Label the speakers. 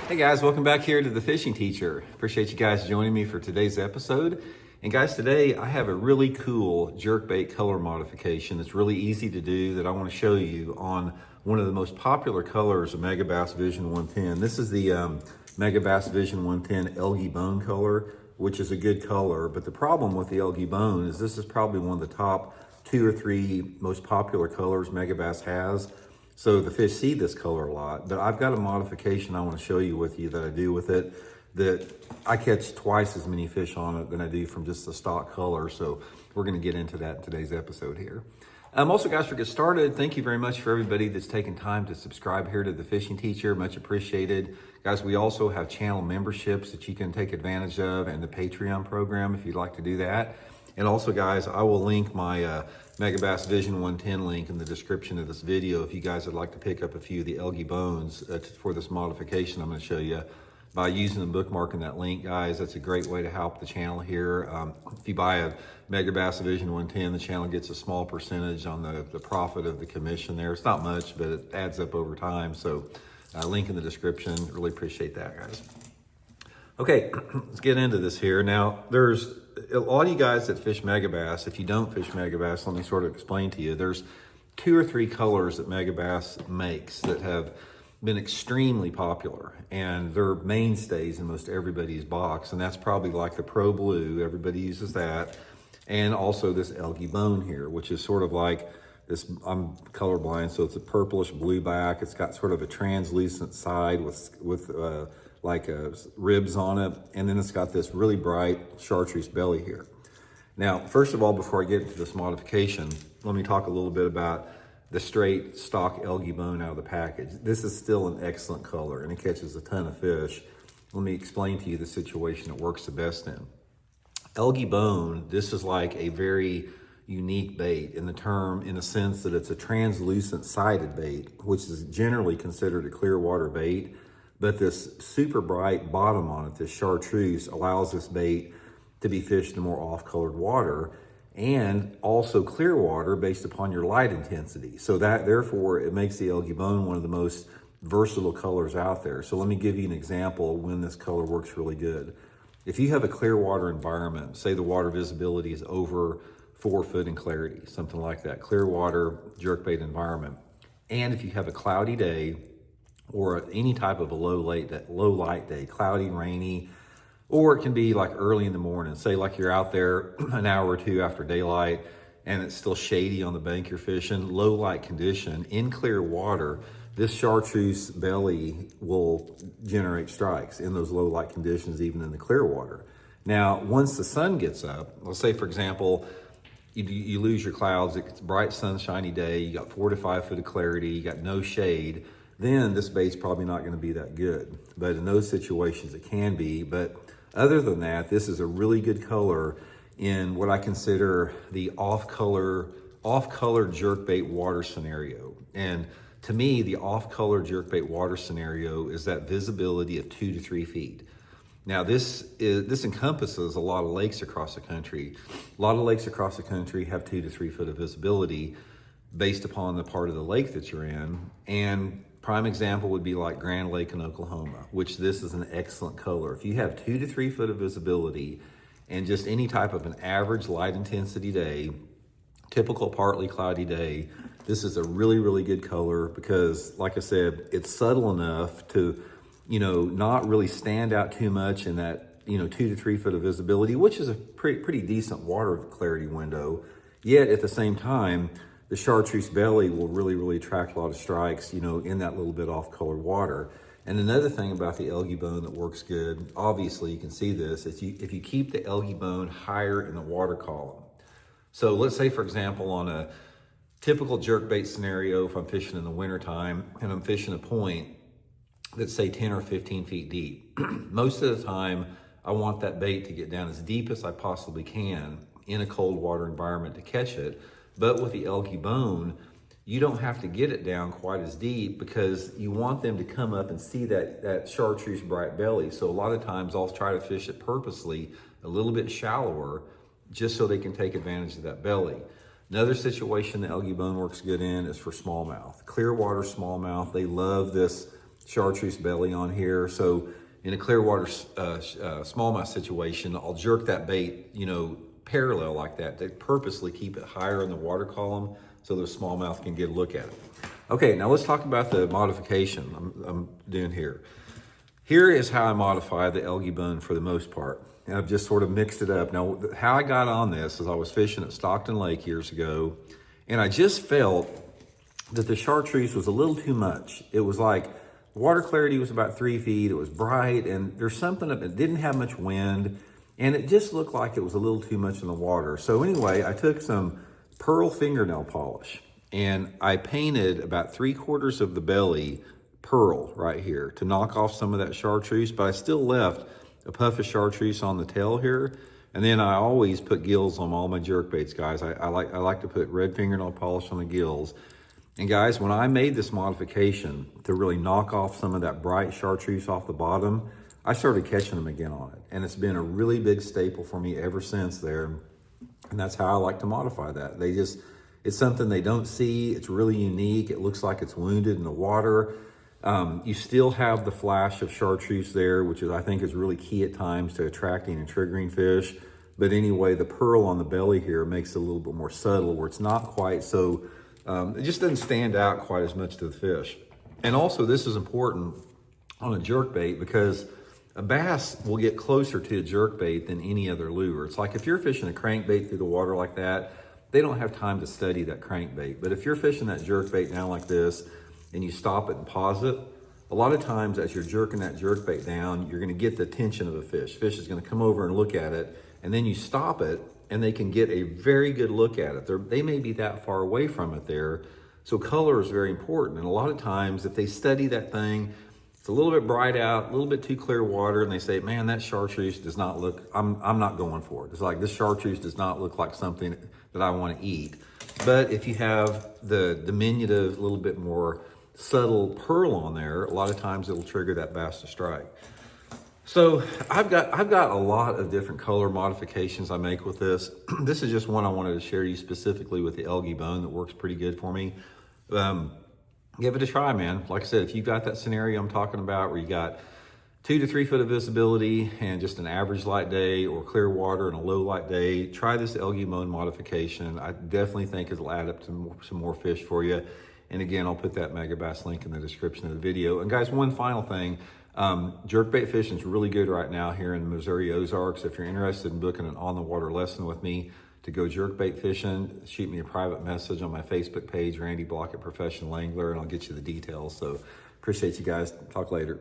Speaker 1: Hey guys, welcome back here to The Fishing Teacher. Appreciate you guys joining me for today's episode. And guys, today I have a really cool jerkbait color modification that's really easy to do that I want to show you on one of the most popular colors of Megabass Vision 110. This is the Megabass Vision 110 Algae Bone color, which is a good color. But the problem with the Algae Bone is this is probably one of the top 2 or 3 most popular colors Megabass has. So the fish see this color a lot, but I've got a modification I want to show you with you that I do with it that I catch twice as many fish on it than I do from just the stock color. So we're going to get into that in today's episode here. Also, guys, for get started, thank you very much for everybody that's taken time to subscribe here to The Fishing Teacher. Much appreciated. Guys, we also have channel memberships that you can take advantage of and the Patreon program if you'd like to do that. And also, guys, I will link my Megabass Vision 110 link in the description of this video if you guys would like to pick up a few of the algae bones for this modification I'm going to show you. By using and bookmarking that link, guys, that's a great way to help the channel here. If you buy a Megabass Vision 110, the channel gets a small percentage on the profit of the commission there. It's not much, but it adds up over time. So link in the description. Really appreciate that, guys. Okay, let's get into this here. Now, there's a lot of you guys that fish Megabass. If you don't fish Megabass, let me sort of explain to you. There's 2 or 3 colors that Megabass makes that have been extremely popular, and they're mainstays in most everybody's box, and that's probably like the Pro Blue. Everybody uses that, and also this Algae Bone here, which is sort of like this. I'm colorblind, so it's a purplish blue back. It's got sort of a translucent side with ribs on it, and then it's got this really bright chartreuse belly here. Now, first of all, before I get into this modification, let me talk a little bit about the straight stock Algae Bone out of the package. This is still an excellent color and it catches a ton of fish. Let me explain to you the situation it works the best in. Algae Bone, this is like a very unique bait in the sense that it's a translucent sided bait, which is generally considered a clear water bait. But this super bright bottom on it, this chartreuse, allows this bait to be fished in more off-colored water and also clear water based upon your light intensity. So that, therefore, it makes the Algae Bone one of the most versatile colors out there. So let me give you an example of when this color works really good. If you have a clear water environment, say the water visibility is over 4 foot in clarity, something like that, clear water jerkbait environment, and if you have a cloudy day, or any type of a low light day, cloudy, rainy, or it can be like early in the morning, say like you're out there an hour or 2 after daylight and it's still shady on the bank you're fishing, low light condition, in clear water, this chartreuse belly will generate strikes in those low light conditions, even in the clear water. Now, once the sun gets up, let's say for example, you lose your clouds, it's a bright sunshiny day, you got 4 to 5 foot of clarity, you got no shade, then this bait's probably not going to be that good. But in those situations, it can be. But other than that, this is a really good color in what I consider the off-color jerkbait water scenario. And to me, the off-color jerkbait water scenario is that visibility of 2 to 3 feet. Now, this encompasses a lot of lakes across the country. A lot of lakes across the country have 2 to 3 foot of visibility based upon the part of the lake that you're in. And prime example would be like Grand Lake in Oklahoma, which this is an excellent color. If you have 2 to 3 foot of visibility and just any type of an average light intensity day, typical partly cloudy day, this is a really, really good color because, like I said, it's subtle enough to, not really stand out too much in that, 2 to 3 foot of visibility, which is a pretty decent water clarity window. Yet at the same time, the chartreuse belly will really, really attract a lot of strikes, in that little bit off-colored water. And another thing about the Algae Bone that works good, obviously you can see this, is if you keep the Algae Bone higher in the water column. So let's say, for example, on a typical jerkbait scenario, if I'm fishing in the wintertime and I'm fishing a point that's say 10 or 15 feet deep, most of the time I want that bait to get down as deep as I possibly can in a cold water environment to catch it. But with the Algae Bone, you don't have to get it down quite as deep because you want them to come up and see that chartreuse bright belly. So a lot of times I'll try to fish it purposely a little bit shallower just so they can take advantage of that belly. Another situation the Algae Bone works good in is for smallmouth. Clear water smallmouth, they love this chartreuse belly on here. So in a clear water smallmouth situation, I'll jerk that bait, you know, parallel like that to purposely keep it higher in the water column so the smallmouth can get a look at it. Okay, now let's talk about the modification I'm doing here. Here is how I modify the algae bone for the most part. And I've just sort of mixed it up. Now, how I got on this is I was fishing at Stockton Lake years ago, and I just felt that the chartreuse was a little too much. It was like water clarity was about 3 feet. It was bright, and there's something that it didn't have much wind, and it just looked like it was a little too much in the water. So anyway, I took some pearl fingernail polish, and I painted about 3/4 of the belly pearl right here to knock off some of that chartreuse, but I still left a puff of chartreuse on the tail here. And then I always put gills on all my jerkbaits, guys. I like to put red fingernail polish on the gills. And guys, when I made this modification to really knock off some of that bright chartreuse off the bottom, I started catching them again on it. And it's been a really big staple for me ever since there. And that's how I like to modify that. It's something they don't see. It's really unique. It looks like it's wounded in the water. You still have the flash of chartreuse there, which I think is really key at times to attracting and triggering fish. But anyway, the pearl on the belly here makes it a little bit more subtle, where it's not quite so, it just doesn't stand out quite as much to the fish. And also, this is important on a jerkbait because a bass will get closer to a jerkbait than any other lure. It's like if you're fishing a crankbait through the water like that, they don't have time to study that crankbait. But if you're fishing that jerkbait down like this, and you stop it and pause it, a lot of times as you're jerking that jerkbait down, you're gonna get the attention of a fish. Fish is gonna come over and look at it, and then you stop it, and they can get a very good look at it. They may be that far away from it there, so color is very important. And a lot of times, if they study that thing, it's a little bit bright out, a little bit too clear water, and they say, man, that chartreuse does not look, I'm not going for it. It's like, this chartreuse does not look like something that I wanna eat. But if you have the diminutive, a little bit more subtle pearl on there, a lot of times it'll trigger that bass to strike. So I've got a lot of different color modifications I make with this. This is just one I wanted to share you specifically with the algae bone that works pretty good for me. Give it a try, man. Like I said, if you've got that scenario I'm talking about where you got 2 to 3 foot of visibility and just an average light day or clear water and a low light day, try this algae bone modification. I definitely think it'll add up to some more fish for you. And again, I'll put that Megabass link in the description of the video. And guys, one final thing, jerkbait fishing is really good right now here in the Missouri Ozarks. If you're interested in booking an on-the-water lesson with me to go jerkbait fishing, shoot me a private message on my Facebook page, Randy Blaukat Professional Angler, and I'll get you the details. So appreciate you guys. Talk later.